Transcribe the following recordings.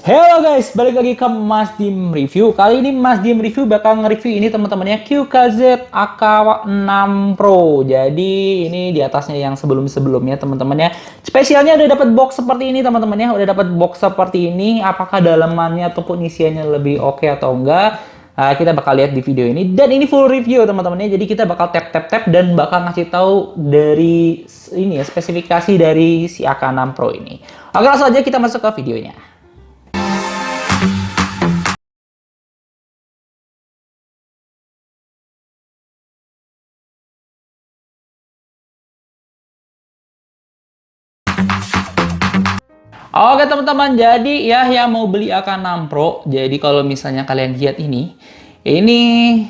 Halo guys, balik lagi ke Mas Dim Review. Kali ini Mas Dim Review bakal nge-review ini teman-temannya QKZ AK6 Pro. Jadi ini di atasnya yang sebelum-sebelumnya teman-temannya. Spesialnya udah dapat box seperti ini teman-temannya. Udah dapat box seperti ini. Apakah dalamannya ataupun isiannya lebih oke atau enggak? Kita bakal lihat di video ini. Dan ini full review teman-temannya. Jadi kita bakal tap-tap-tap dan bakal ngasih tahu dari ini ya spesifikasi dari si AK6 Pro ini. Oke, langsung aja kita masuk ke videonya. Oke teman-teman, jadi ya yang mau beli AK6 Pro, jadi kalau misalnya kalian lihat ini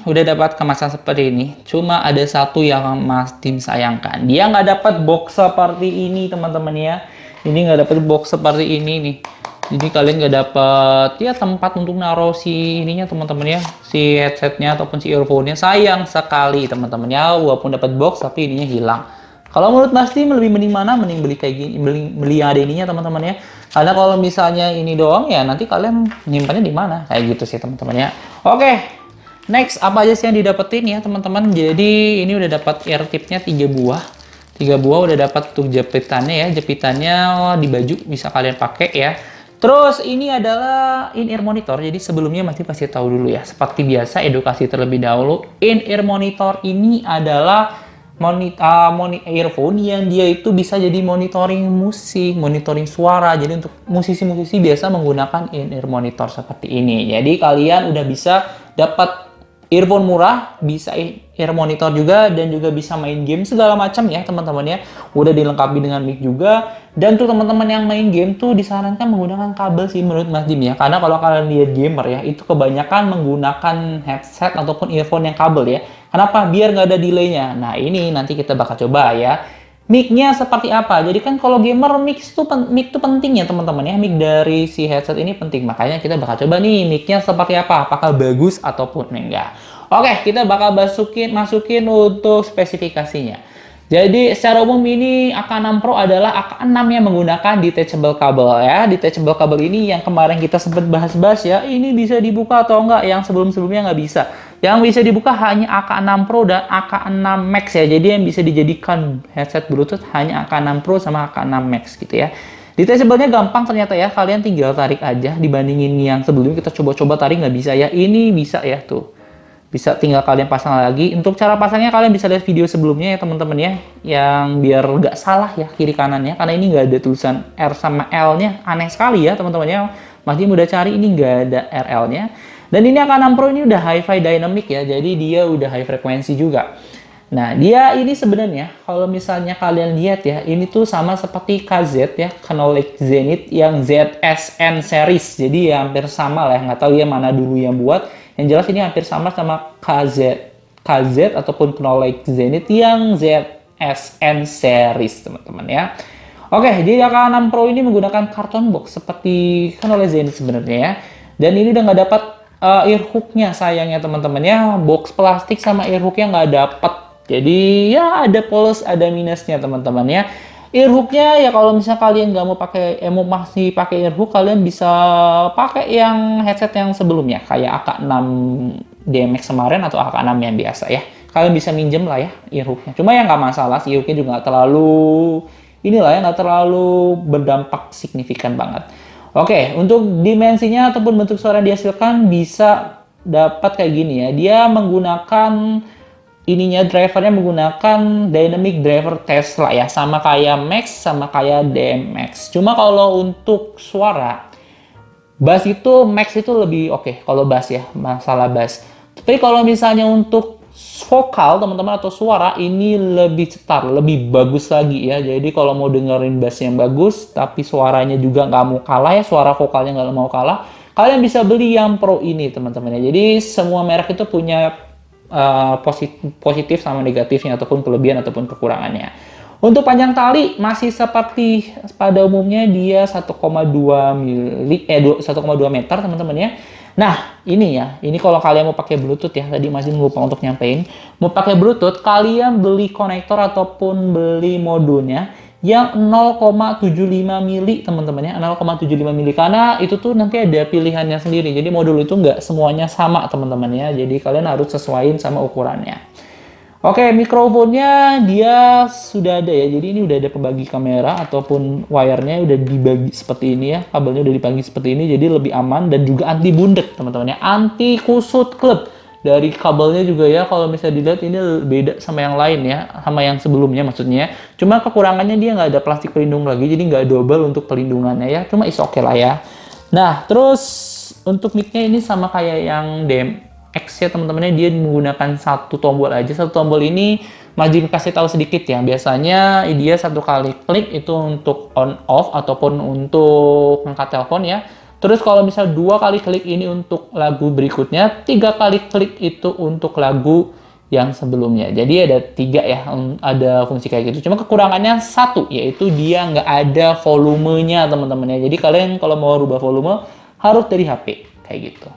udah dapat kemasan seperti ini. Cuma ada satu yang Mas Dim sayangkan, dia nggak dapat box seperti ini teman-teman ya. Ini nggak dapat box seperti ini nih. Jadi kalian nggak dapat ya tempat untuk naruh si ininya teman-teman ya, si headsetnya ataupun si earphone-nya. Sayang sekali teman-teman ya, walaupun dapat box tapi ininya hilang. Kalau menurut Mas Dim lebih mending mana? Mending beli kayak gini, beli yang ada ininya teman-teman ya. Karena kalau misalnya ini doang ya nanti kalian nyimpannya di mana? Kayak gitu sih teman-teman ya. Oke. Next, apa aja sih yang didapetin ya teman-teman? Jadi ini udah dapat ear tip-nya 3 buah. 3 buah udah dapat tuh jepitannya ya. Jepitannya di baju bisa kalian pakai ya. Terus ini adalah in-ear monitor. Jadi sebelumnya Mas Dim pasti tahu dulu ya. Seperti biasa edukasi terlebih dahulu. In-ear monitor ini adalah earphone yang dia itu bisa jadi monitoring musik, monitoring suara. Jadi untuk musisi-musisi biasa menggunakan in-ear monitor seperti ini. Jadi kalian udah bisa dapat earphone murah, bisa ear monitor juga, dan juga bisa main game segala macam ya teman-teman ya. Udah dilengkapi dengan mic juga. Dan tuh teman-teman yang main game tuh disarankan menggunakan kabel sih menurut Mas Dim ya. Karena kalau kalian lihat gamer ya, itu kebanyakan menggunakan headset ataupun earphone yang kabel ya. Kenapa? Biar nggak ada delay-nya. Nah ini nanti kita bakal coba ya. Mic-nya seperti apa? Jadi kan kalau gamer mic tuh penting ya teman-teman ya. Mic dari si headset ini penting. Makanya kita bakal coba nih mic-nya seperti apa. Apakah bagus ataupun enggak. Oke, kita bakal masukin untuk spesifikasinya. Jadi secara umum ini AK6 Pro adalah AK6 yang menggunakan detachable kabel ya. Detachable kabel ini yang kemarin kita sempat bahas-bahas ya. Ini bisa dibuka atau enggak? Yang sebelum-sebelumnya nggak bisa. Yang bisa dibuka hanya AK6 Pro dan AK6 Max ya. Jadi yang bisa dijadikan headset Bluetooth hanya AK6 Pro sama AK6 Max gitu ya. Detachable-nya gampang ternyata ya. Kalian tinggal tarik aja dibandingin yang sebelumnya kita coba-coba tarik nggak bisa ya. Ini bisa ya tuh. Bisa tinggal kalian pasang lagi. Untuk cara pasangnya kalian bisa lihat video sebelumnya ya teman-teman ya. Yang biar nggak salah ya kiri kanannya. Karena ini nggak ada tulisan R sama L-nya. Aneh sekali ya teman-teman ya. Mas Dim udah cari ini nggak ada RL-nya. Dan ini AK6 Pro ini udah hi-fi dynamic ya. Jadi dia udah high frekuensi juga. Nah dia ini sebenarnya kalau misalnya kalian lihat ya. Ini tuh sama seperti KZ ya. Canolec Zenith yang ZSN series. Jadi ya hampir sama lah. Nggak tahu ya mana dulu yang buat. Yang jelas ini hampir sama KZ ataupun Canolec Zenith yang ZSN series teman-teman ya. Oke, jadi AK6 Pro ini menggunakan karton box seperti Canolec Zenith sebenarnya ya. Dan ini udah nggak dapat ear hook-nya sayangnya teman-teman ya. Box plastik sama ear hook-nya nggak dapat. Jadi ya ada plus ada minusnya teman-teman ya. Ear hook-nya ya kalau misalnya kalian nggak mau masih pakai ear hook, kalian bisa pakai yang headset yang sebelumnya kayak AK6 DMX kemarin atau AK6 yang biasa ya. Kalian bisa minjem lah ya ear hook-nya. Cuma ya nggak masalah sih, ear hook-nya juga nggak terlalu inilah ya, nggak terlalu berdampak signifikan banget. Oke, untuk dimensinya ataupun bentuk suara yang dihasilkan bisa dapat kayak gini ya. Dia menggunakan drivernya menggunakan dynamic driver Tesla ya, sama kayak Max sama kayak DMX. Cuma kalau untuk suara bass itu Max itu lebih oke kalau bass ya, masalah bass. Tapi kalau misalnya untuk vokal teman-teman atau suara ini lebih cetar, lebih bagus lagi ya. Jadi kalau mau dengerin bass yang bagus tapi suaranya juga nggak mau kalah ya, suara vokalnya nggak mau kalah, kalian bisa beli yang Pro ini teman-teman ya. Jadi semua merek itu punya positif sama negatifnya ataupun kelebihan ataupun kekurangannya. Untuk panjang tali masih seperti pada umumnya dia 1,2 meter teman-teman ya. Nah, ini ya. Ini kalau kalian mau pakai Bluetooth ya. Tadi masih lupa untuk nyampein. Mau pakai Bluetooth, kalian beli konektor ataupun beli modulnya yang 0,75 mili teman-teman ya, 0,75 mili, karena itu tuh nanti ada pilihannya sendiri. Jadi modul itu nggak semuanya sama teman-teman ya, jadi kalian harus sesuaiin sama ukurannya. Oke, mikrofonnya dia sudah ada ya, jadi ini udah ada pembagi kamera ataupun wire-nya udah dibagi seperti ini ya, kabelnya udah dibagi seperti ini, jadi lebih aman dan juga anti bundek teman-teman ya, anti kusut klep. Dari kabelnya juga ya, kalau misalnya dilihat ini beda sama yang lain ya, sama yang sebelumnya maksudnya. Cuma kekurangannya dia nggak ada plastik pelindung lagi, jadi nggak double untuk pelindungannya ya, cuma is oke lah ya. Nah, terus untuk mic-nya ini sama kayak yang DMX ya teman-teman ya, dia menggunakan satu tombol aja. Satu tombol ini Majin kasih tahu sedikit ya, biasanya dia satu kali klik itu untuk on off ataupun untuk angkat telepon ya. Terus kalau misal 2 kali klik ini untuk lagu berikutnya, 3 kali klik itu untuk lagu yang sebelumnya. Jadi ada 3 ya, ada fungsi kayak gitu. Cuma kekurangannya 1, yaitu dia nggak ada volumenya teman-teman ya. Jadi kalian kalau mau rubah volume harus dari HP kayak gitu.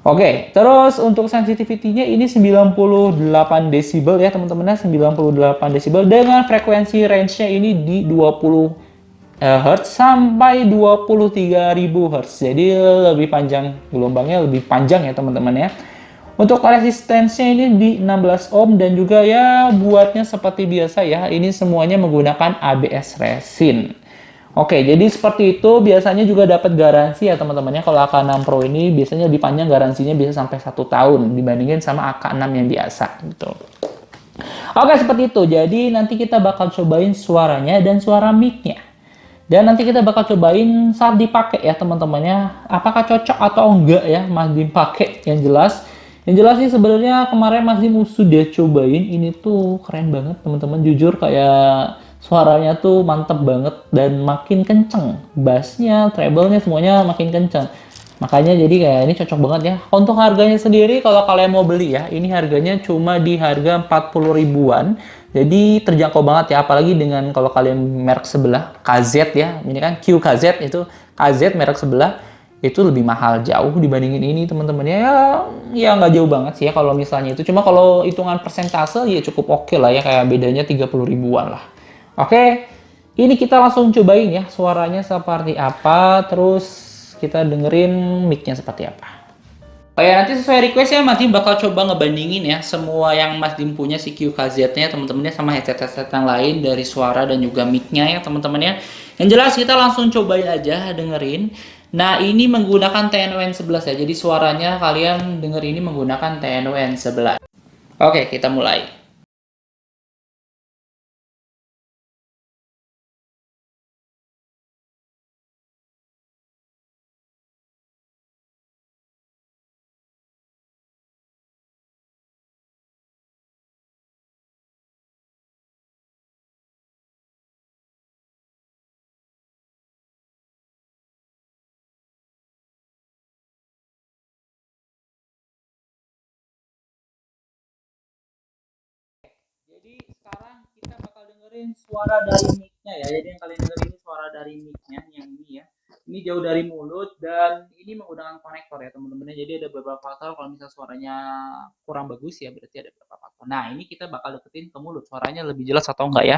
Oke, terus untuk sensitivity-nya ini 98 desibel ya teman-teman ya, 98 desibel dengan frekuensi range-nya ini di 20 Hz sampai 23.000 Hz. Jadi lebih panjang, gelombangnya lebih panjang ya teman-teman ya. Untuk resistensinya ini di 16 ohm dan juga ya buatnya seperti biasa ya. Ini semuanya menggunakan ABS resin. Oke, jadi seperti itu. Biasanya juga dapat garansi ya teman-teman ya. Kalau AK6 Pro ini biasanya lebih panjang, garansinya bisa sampai 1 tahun dibandingin sama AK6 yang biasa gitu. Oke, seperti itu. Jadi nanti kita bakal cobain suaranya dan suara mic-nya. Dan nanti kita bakal cobain saat dipakai ya teman-temannya, apakah cocok atau enggak ya Mas Dim pakai. Yang jelas sih sebenarnya kemarin Mas Dim sudah cobain, ini tuh keren banget teman-teman, jujur kayak suaranya tuh mantep banget dan makin kenceng, bassnya, treble-nya semuanya makin kenceng. Makanya jadi kayak ini cocok banget ya. Untuk harganya sendiri kalau kalian mau beli ya, ini harganya cuma di harga 40 ribuan. Jadi terjangkau banget ya, apalagi dengan kalau kalian merek sebelah KZ ya. Ini kan QKZ, itu KZ merek sebelah itu lebih mahal jauh dibandingin ini teman-teman ya. Ya nggak jauh banget sih ya kalau misalnya itu. Cuma kalau hitungan persentase ya cukup oke lah ya, kayak bedanya 30 ribuan lah. Oke, ini kita langsung cobain ya suaranya seperti apa, terus kita dengerin mic-nya seperti apa. Kayak nanti sesuai request ya, Mas Dim bakal coba ngebandingin ya semua yang Mas Dim punya si QKZ-nya teman-temannya sama headset-headset yang lain dari suara dan juga mic-nya ya teman-teman ya. Yang jelas kita langsung cobain aja dengerin. Nah, ini menggunakan TNWN11 ya. Jadi suaranya kalian denger ini menggunakan TNWN11. Oke, kita mulai. Jadi sekarang kita bakal dengerin suara dari mic-nya ya. Jadi yang kalian dengerin ini suara dari mic-nya yang ini ya. Ini jauh dari mulut dan ini menggunakan konektor ya teman-teman. Jadi ada beberapa faktor kalau misalnya suaranya kurang bagus ya berarti ada beberapa faktor. Nah, ini kita bakal deketin ke mulut, suaranya lebih jelas atau enggak ya.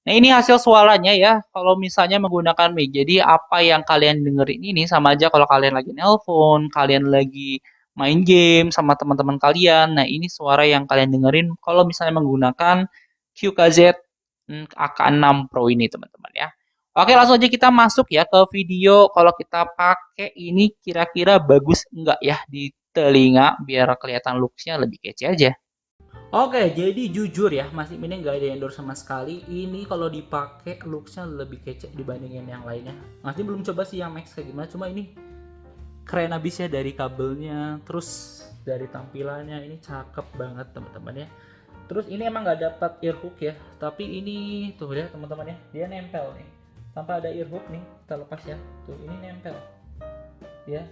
Nah, ini hasil suaranya ya kalau misalnya menggunakan mic. Jadi apa yang kalian dengerin ini sama aja kalau kalian lagi nelpon, kalian lagi main game sama teman-teman kalian. Nah, ini suara yang kalian dengerin kalau misalnya menggunakan QKZ AK6 Pro ini, teman-teman ya. Oke, langsung aja kita masuk ya ke video. Kalau kita pakai ini kira-kira bagus enggak ya di telinga biar kelihatan looks-nya lebih kece aja. Oke, jadi jujur ya, masih ini nggak ada endorse sama sekali. Ini kalau dipakai looks-nya lebih kece dibandingin yang lainnya. Masih belum coba sih yang Max kayak gimana, cuma ini keren abis ya dari kabelnya, terus dari tampilannya ini cakep banget teman-teman ya. Terus ini emang nggak dapat earhook ya, tapi ini tuh ya teman-teman ya, dia nempel nih tanpa ada earhook nih, kita lepas ya, tuh ini nempel ya.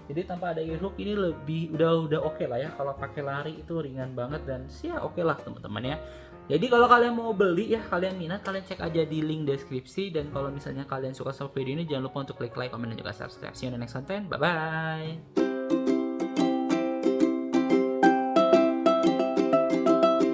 Jadi tanpa ada earhook ini lebih udah oke lah ya, kalau pakai lari itu ringan banget dan sih ya oke lah teman-teman ya. Jadi kalau kalian mau beli ya, kalian minat, kalian cek aja di link deskripsi. Dan kalau misalnya kalian suka sama video ini, jangan lupa untuk klik like, comment, dan juga subscribe. See you on the next content. Bye-bye.